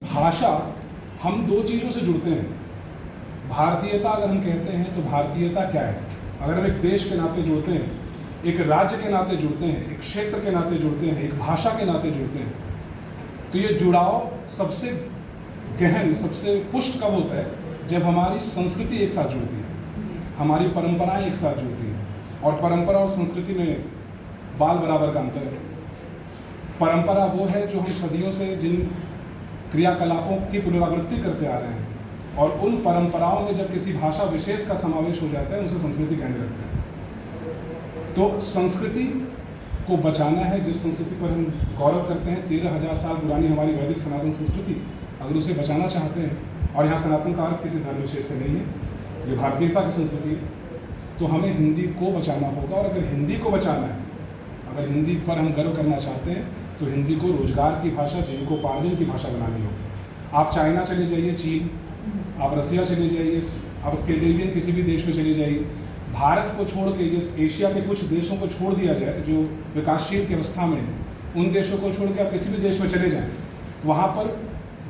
भाषा हम दो चीज़ों से जुड़ते हैं। भारतीयता अगर हम कहते हैं तो भारतीयता क्या है? अगर हम एक देश के नाते जुड़ते हैं, एक राज्य के नाते जुड़ते हैं, एक क्षेत्र के नाते जुड़ते हैं, एक भाषा के नाते जुड़ते हैं, तो ये जुड़ाव सबसे गहन, सबसे पुष्ट कब होता है? जब हमारी संस्कृति एक साथ जुड़ती है, हमारी परंपराएं एक साथ जुड़ती हैं। और परंपरा और संस्कृति में बाल बराबर का अंतर है। परंपरा वो है जो हम सदियों से जिन क्रियाकलापों की पुनरावृत्ति करते आ रहे हैं, और उन परंपराओं में जब किसी भाषा विशेष का समावेश हो जाता है, उसे संस्कृति कहने लगते हैं। तो संस्कृति को बचाना है, जिस संस्कृति पर हम गौरव करते हैं, 13,000 साल पुरानी हमारी वैदिक सनातन संस्कृति, अगर उसे बचाना चाहते हैं, और यहाँ सनातन का अर्थ किसी धर्म विशेष से नहीं है, ये भारतीयता की संस्कृति है, तो हमें हिंदी को बचाना होगा। और अगर हिंदी को बचाना है, अगर हिंदी पर हम गर्व करना चाहते हैं, तो हिंदी को रोजगार की भाषा, जीविकोपार्जन की भाषा बनानी होगी। आप चाइना चले जाइए, चीन, आप रसिया चले जाइए, आप स्कैंडिनेवियन किसी भी देश में चले जाइए, भारत को छोड़ के, जिस एशिया के कुछ देशों को छोड़ दिया जाए जो विकासशील की अवस्था में है, उन देशों को छोड़ के आप किसी भी देश में चले जाएं, वहाँ पर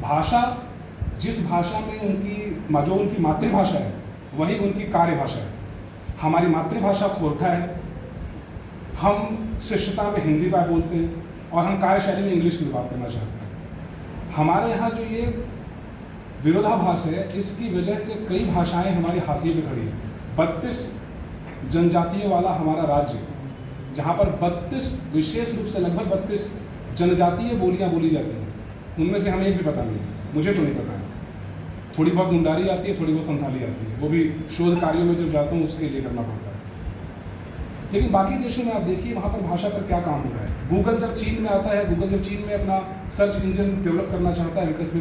भाषा, जिस भाषा में जो उनकी मातृभाषा है, वही उनकी कार्यभाषा है। हमारी मातृभाषा खोरठा है, हम शिष्टता में हिंदी बात बोलते हैं, और हम कार्यशैली में इंग्लिश में बात करना चाहते हैं। हमारे यहाँ जो ये विरोधाभास है, इसकी वजह से कई भाषाएं हमारी हाशिए पे खड़ी हैं। 32 जनजातियों वाला हमारा राज्य, जहाँ पर 32 विशेष रूप से लगभग 32 जनजातीय बोलियाँ बोली जाती हैं, उनमें से हमें एक भी पता नहीं है, मुझे तो नहीं पता है। थोड़ी बहुत मुंडारी आती है, थोड़ी बहुत संथाली आती है, वो भी शोध कार्यों में जब जाता हूँ उसके लिए करना पड़ता है। लेकिन बाकी देशों में आप देखिए, वहाँ पर भाषा पर क्या काम हो रहा है। गूगल जब चीन में आता है, गूगल जब चीन में अपना सर्च इंजन डेवलप करना चाहता है, विकसित